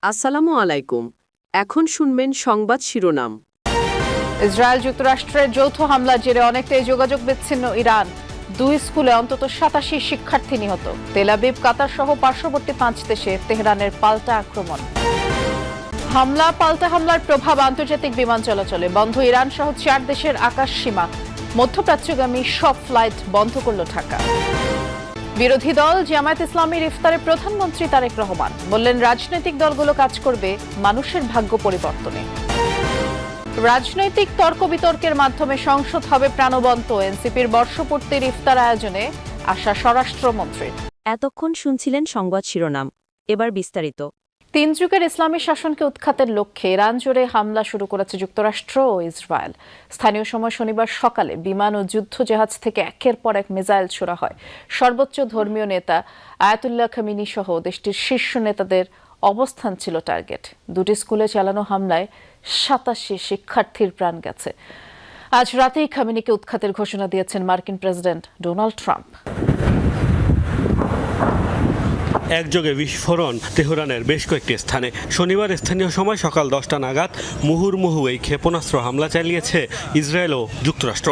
আসসালামু আলাইকুম। এখন শুনবেন সংবাদ শিরোনাম। ইসরায়েল যুক্তরাষ্ট্রের যৌথ হামলার জেরে অনেকটাই যোগাযোগ বিচ্ছিন্ন ইরান। 2 স্কুলে অন্তত 87 শিক্ষার্থী নিহত। তেল আবিব, কাতার সহ পার্শ্ববর্তী 5 দেশে তেহরানের পাল্টা আক্রমণ। পাল্টা হামলার প্রভাব আন্তর্জাতিক বিমান চলাচলে বন্ধ। ইরান সহ 4 দেশের আকাশ সীমা। মধ্যপ্রাচ্যগামী সব ফ্লাইট বন্ধ করল ঢাকা। বিরোধী দল জামায়াত ইসলামীর ইফতারে প্রধানমন্ত্রী তারেক রহমান বললেন, রাজনৈতিক দলগুলো কাজ করবে মানুষের ভাগ্য পরিবর্তনে। রাজনৈতিক তর্ক বিতর্কের মাধ্যমে সংসদ হবে প্রাণবন্ত। এনসিপির বর্ষপূর্তির ইফতার আয়োজনে আশা স্বরাষ্ট্রমন্ত্রীর। এতক্ষণ শুনছিলেন সংবাদ শিরোনাম, এবার বিস্তারিত। 3 যুগের ইসলামী শাসনকে উৎখাতের লক্ষ্যে ইরান জুড়ে হামলা শুরু করেছে যুক্তরাষ্ট্র ও ইসরায়েল। স্থানীয় সময় শনিবার সকালে বিমান ও যুদ্ধজাহাজ থেকে একের পর এক মিসাইল ছোড়া হয়। সর্বোচ্চ ধর্মীয় নেতা আয়াতুল্লাহ খামিনি সহ দেশটির শীর্ষ নেতাদের অবস্থান ছিল টার্গেট। 2টি স্কুলে চালানো হামলায় 87 শিক্ষার্থীর প্রাণ গেছে। আজ রাতেই খামিনিকে উৎখাতের ঘোষণা দিয়েছেন মার্কিন প্রেসিডেন্ট ডোনাল্ড ট্রাম্প। একযোগে বিস্ফোরণ তেহরানের বেশ কয়েকটি স্থানে। শনিবার স্থানীয় সময় সকাল 10টা নাগাদ মুহুর্মুহু এই ক্ষেপণাস্ত্র হামলা চালিয়েছে ইসরায়েল ও যুক্তরাষ্ট্র।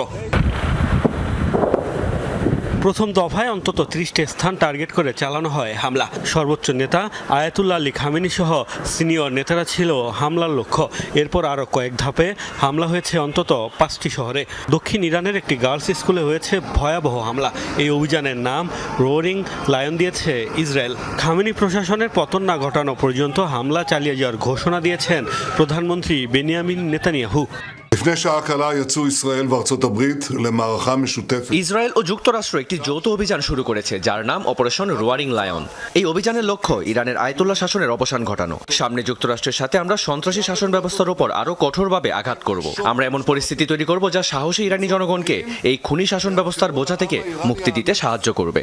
প্রথম দফায় অন্তত 30টি স্থান টার্গেট করে চালানো হয় হামলা। সর্বোচ্চ নেতা আয়াতুল্লাহ আলী খামেনি সহ সিনিয়র নেতারা ছিল হামলার লক্ষ্য। এরপর আরও কয়েক ধাপে হামলা হয়েছে অন্তত 5টি শহরে। দক্ষিণ ইরানের একটি গার্লস স্কুলে হয়েছে ভয়াবহ হামলা। এই অভিযানের নাম রোয়ারিং লায়ন দিয়েছে ইসরায়েল। খামেনি প্রশাসনের পতন না ঘটানো পর্যন্ত হামলা চালিয়ে যাওয়ার ঘোষণা দিয়েছেন প্রধানমন্ত্রী বেনিয়ামিন নেতানিয়াহু। ইসরায়েল ও যুক্তরাষ্ট্র একটি যৌথ অভিযান শুরু করেছে, যার নাম অপারেশন রোয়ারিং লায়ন। এই অভিযানের লক্ষ্য ইরানের আয়াতুল্লাহ শাসনের অবসান ঘটানো। সামনে যুক্তরাষ্ট্রের সাথে আমরা সন্ত্রাসী শাসন ব্যবস্থার উপর আরো কঠোরভাবে আঘাত করব। আমরা এমন পরিস্থিতি তৈরি করব যা সাহসী ইরানি জনগণকে এই খুনি শাসন ব্যবস্থার বোঝা থেকে মুক্তি দিতে সাহায্য করবে।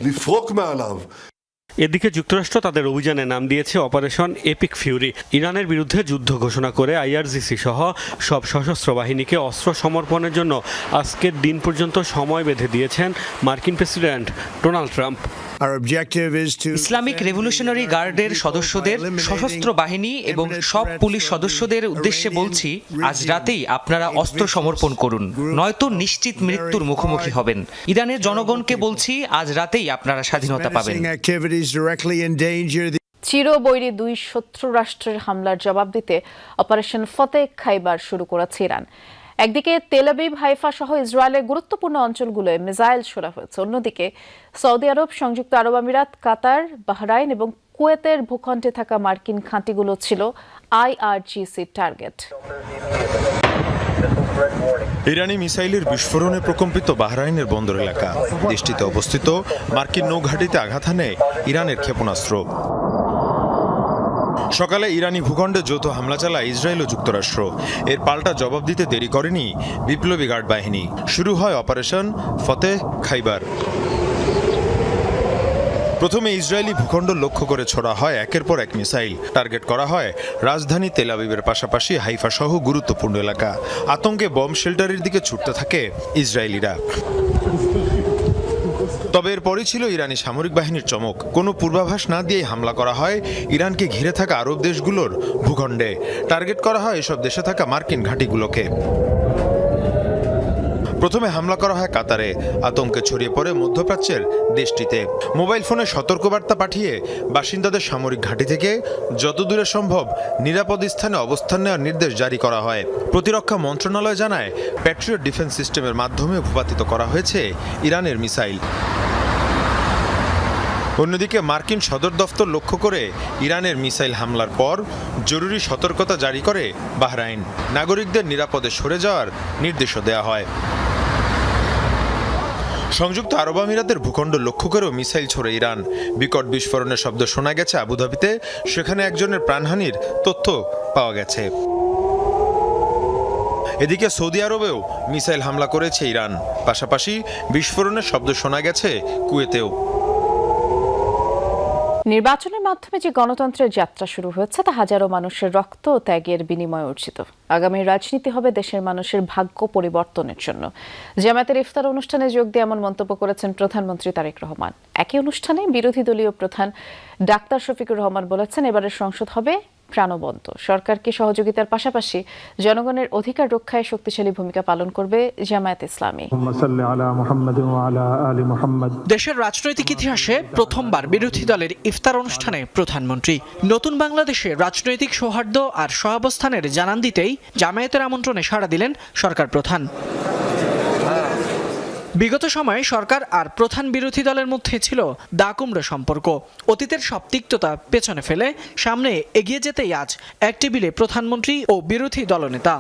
এদিকে যুক্তরাষ্ট্র তাদের অভিযানের নাম দিয়েছে অপারেশন এপিক ফিউরি। ইরানের বিরুদ্ধে যুদ্ধ ঘোষণা করে আইআরজিসি সহ সব সশস্ত্র বাহিনীকে অস্ত্র সমর্পণের জন্য আজকের দিন পর্যন্ত সময় বেঁধে দিয়েছেন মার্কিন president Donald Trump. Islamic revolutionary গার্ডের সদস্যদের, সশস্ত্র বাহিনী এবং সব পুলিশ সদস্যদের উদ্দেশ্যে বলছি, আজ রাতেই আপনারা অস্ত্র সমর্পণ করুন, নয়তো নিশ্চিত মৃত্যুর মুখোমুখি হবেন। ইরানের জনগণকে বলছি, আজ রাতেই আপনারা স্বাধীনতা পাবেন। চিরবৈরী 2 শত্রু রাষ্ট্রের হামলার জবাব দিতে অপারেশন ফতেহ খাইবার শুরু করেছে ইরান। একদিকে তেল আবিব, হাইফা সহ ইসরায়েলের গুরুত্বপূর্ণ অঞ্চলগুলোয় মিসাইল ছোড়া হয়েছে। অন্যদিকে সৌদি আরব, সংযুক্ত আরব আমিরাত, কাতার, বাহরাইন এবং কুয়েতের ভূখণ্ডে থাকা মার্কিন ঘাঁটিগুলো ছিল আইআরজিসির টার্গেট। ইরানি মিসাইলের বিস্ফোরণে প্রকম্পিত বাহরাইনের বন্দর এলাকা। দেশটিতে অবস্থিত মার্কিন নৌঘাঁটিতে আঘাত হানে ইরানের ক্ষেপণাস্ত্র। সকালে ইরানি ভূখণ্ডে যৌথ হামলা চালায় ইসরায়েল ও যুক্তরাষ্ট্র। এর পাল্টা জবাব দিতে দেরি করেনি বিপ্লবী গার্ড বাহিনী। শুরু হয় অপারেশন ফতেহ খাইবার। প্রথমে ইসরায়েলি ভূখণ্ড লক্ষ্য করে ছোড়া হয় একের পর এক মিসাইল। টার্গেট করা হয় রাজধানী তেল আবিবের পাশাপাশি হাইফা সহ গুরুত্বপূর্ণ এলাকা। আতঙ্কে বম্ব শেল্টারের দিকে ছুটতে থাকে ইসরায়েলিরা। তবে এরপরই ছিল ইরানি সামরিক বাহিনীর চমক। কোনো পূর্বাভাস না দিয়েই হামলা করা হয় ইরানকে ঘিরে থাকা আরব দেশগুলোর ভূখণ্ডে। টার্গেট করা হয় এসব দেশে থাকা মার্কিন ঘাঁটিগুলোকে। প্রথমে হামলা করা হয় কাতারে। আতঙ্কে ছড়িয়ে পড়ে মধ্যপ্রাচ্যের দেশটিতে। মোবাইল ফোনে সতর্কবার্তা পাঠিয়ে বাসিন্দাদের সামরিক ঘাঁটি থেকে যত দূরে সম্ভব নিরাপদ স্থানে অবস্থান নেওয়ার নির্দেশ জারি করা হয়। প্রতিরক্ষা মন্ত্রণালয় জানায়, প্যাট্রিয়ট ডিফেন্স সিস্টেমের মাধ্যমে ভূপাতিত করা হয়েছে ইরানের মিসাইল। অন্যদিকে মার্কিন সদর দফতর লক্ষ্য করে ইরানের মিসাইল হামলার পর জরুরি সতর্কতা জারি করে বাহরাইন। নাগরিকদের নিরাপদে সরে যাওয়ার নির্দেশও দেওয়া হয়। সংযুক্ত আরব আমিরাতের ভূখণ্ড লক্ষ্য করেও মিসাইল ছোড়ে ইরান। বিকট বিস্ফোরণের শব্দ শোনা গেছে আবুধাবিতে। সেখানে একজনের প্রাণহানির তথ্য পাওয়া গেছে। এদিকে সৌদি আরবেও মিসাইল হামলা করেছে ইরান। পাশাপাশি বিস্ফোরণের শব্দ শোনা গেছে কুয়েতেও। নির্বাচনের মাধ্যমে যে গণতন্ত্রের যাত্রা শুরু হয়েছে তা হাজারো মানুষের রক্ত ও ত্যাগের বিনিময়ে অর্জিত। আগামী রাজনীতি হবে দেশের মানুষের ভাগ্য পরিবর্তনের জন্য। জামায়াতের ইফতার অনুষ্ঠানে যোগ দিয়ে এমন মন্তব্য করেছেন প্রধানমন্ত্রী তারেক রহমান। একই অনুষ্ঠানে বিরোধী দলীয় প্রধান ডাক্তার শফিকুর রহমান বলেছেন, এবারের সংসদ হবে প্রাণবন্ত। সরকারকে সহযোগিতার পাশাপাশি জনগণের অধিকার রক্ষায় শক্তিশালী ভূমিকা পালন করবে জামায়াত ইসলামী। দেশের রাজনৈতিক ইতিহাসে প্রথমবার বিরোধী দলের ইফতার অনুষ্ঠানে প্রধানমন্ত্রী। নতুন বাংলাদেশে রাজনৈতিক সৌহার্দ্য আর সহাবস্থানের জানান দিতেই জামায়াতের আমন্ত্রণে সাড়া দিলেন সরকার প্রধান। বিগত সময়ে সরকার আর প্রধান বিরোধী দলের মধ্যে ছিল দা-কুমড়ো সম্পর্ক। অতীতের সব তিক্ততা পেছনে ফেলে সামনে এগিয়ে যেতেই আজ এক টেবিলে প্রধানমন্ত্রী ও বিরোধী দলনেতা।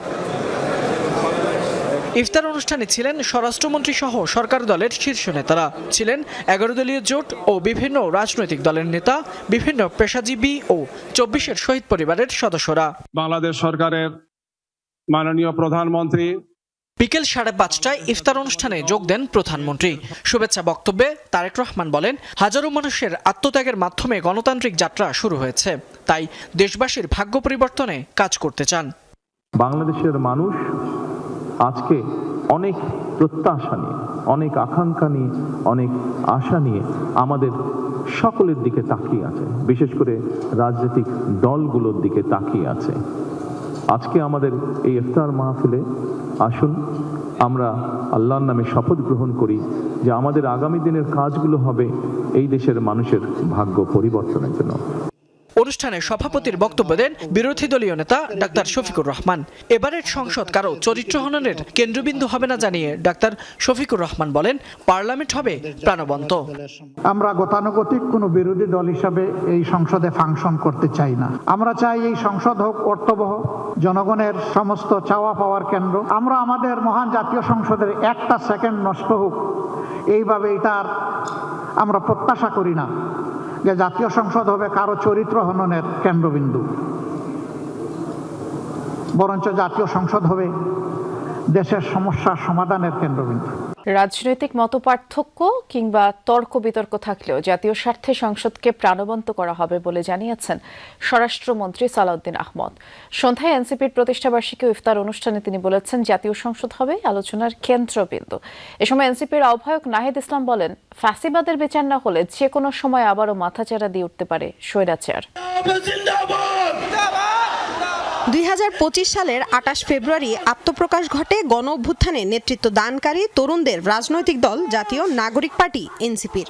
ইফতার অনুষ্ঠানে ছিলেন স্বরাষ্ট্রমন্ত্রী সহ সরকার দলের শীর্ষ নেতারা, ছিলেন 11 দলীয় জোট ও বিভিন্ন রাজনৈতিক দলের নেতা, বিভিন্ন পেশাজীবী ও 24-এর শহীদ পরিবারের সদস্যরা। বাংলাদেশ সরকারের মাননীয় প্রধানমন্ত্রী। বিকেল 5:30টায় ইফতার অনুষ্ঠানে যোগ দেন প্রধানমন্ত্রী। শুভেচ্ছা বক্তব্যে তারেক রহমান বলেন, হাজারো মানুষের আত্মত্যাগের মাধ্যমে গণতান্ত্রিক যাত্রা শুরু হয়েছে, তাই দেশবাসীর ভাগ্য পরিবর্তনে কাজ করতে চান। বাংলাদেশের মানুষ আজকে অনেক প্রত্যাশা নিয়ে, অনেক আকাঙ্ক্ষা নিয়ে, অনেক আশা নিয়ে আমাদের সকলের দিকে তাকিয়ে আছে, বিশেষ করে রাজনৈতিক দলগুলোর দিকে তাকিয়ে আছে। আজকে আমাদের এই ইফতার মাহফিলে আসুন আমরা আল্লাহর নামে শপথ গ্রহণ করি যে আমাদের আগামী দিনের কাজগুলো হবে এই দেশের মানুষের ভাগ্য পরিবর্তনের জন্য। অনুষ্ঠানে সভাপতির বক্তব্য দেন বিরোধী দলীয় নেতা ডাক্তার শফিকুর রহমান। এবারের সংসদ কারো চরিত্র হননের কেন্দ্রবিন্দু হবে না জানিয়ে ডাক্তার শফিকুর রহমান বলেন, পার্লামেন্ট হবে প্রাণবন্ত। আমরা গতানুগতিক কোনো বিরোধী দল হিসাবে এই সংসদে ফাংশন করতে চাই না। আমরা চাই এই সংসদ হোক অর্থবহ, জনগণের সমস্ত চাওয়া পাওয়ার কেন্দ্র। আমরা আমাদের মহান জাতীয় সংসদের একটা সেকেন্ড নষ্ট হোক এইভাবে এটার আমরা প্রত্যাশা করি না যে জাতীয় সংসদ হবে কারো চরিত্র হননের কেন্দ্রবিন্দু, বরঞ্চ জাতীয় সংসদ হবে দেশের সমস্যার সমাধানের কেন্দ্রবিন্দু। রাজনৈতিক মতপার্থক্য কিংবা তর্ক বিতর্ক থাকলেও জাতীয় স্বার্থে সংসদকে প্রাণবন্ত করা হবে বলে জানিয়েছেন স্বরাষ্ট্রমন্ত্রী সালাউদ্দিন আহমদ। সন্ধ্যায় এনসিপির প্রতিষ্ঠাবার্ষিকী ইফতার অনুষ্ঠানে তিনি বলেছেন, জাতীয় সংসদ হবে আলোচনার কেন্দ্রবিন্দু। এ সময় এনসিপির আহ্বায়ক নাহিদ ইসলাম বলেন, ফ্যাসিবাদের বিচার না হলে যে কোনো সময় আবারও মাথাচাড়া দিয়ে উঠতে পারে স্বৈরাচার। 2025 সালের 28 ফেব্রুয়ারি আত্মপ্রকাশ ঘটে গণ অভ্যুত্থানে নেতৃত্ব দানকারী তরুণদের রাজনৈতিক দল জাতীয় নাগরিক পার্টি এনসিপির।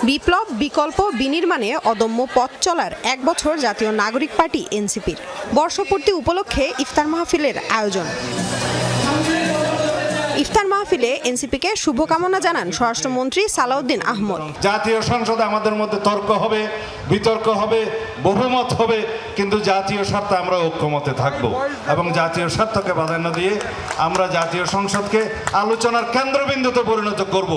বিপ্লব, বিকল্প, বিনির্মাণে অদম্য পথ চলার 1 বছর জাতীয় নাগরিক পার্টি এনসিপির। বর্ষপূর্তি উপলক্ষে ইফতার মাহফিলের আয়োজন। ইফতার মাহফিলে এনসিপিকে শুভকামনা জানান স্বরাষ্ট্রমন্ত্রী সালাউদ্দিন আহমদ। জাতীয় সংসদে আমাদের মধ্যে তর্ক হবে, বিতর্ক হবে, বহুমত হবে, কিন্তু জাতীয় স্বার্থে আমরা ঐক্যমতে থাকব এবং জাতীয় স্বার্থকে প্রাধান্য দিয়ে আমরা জাতীয় সংসদকে আলোচনার কেন্দ্রবিন্দুতে পরিণত করব।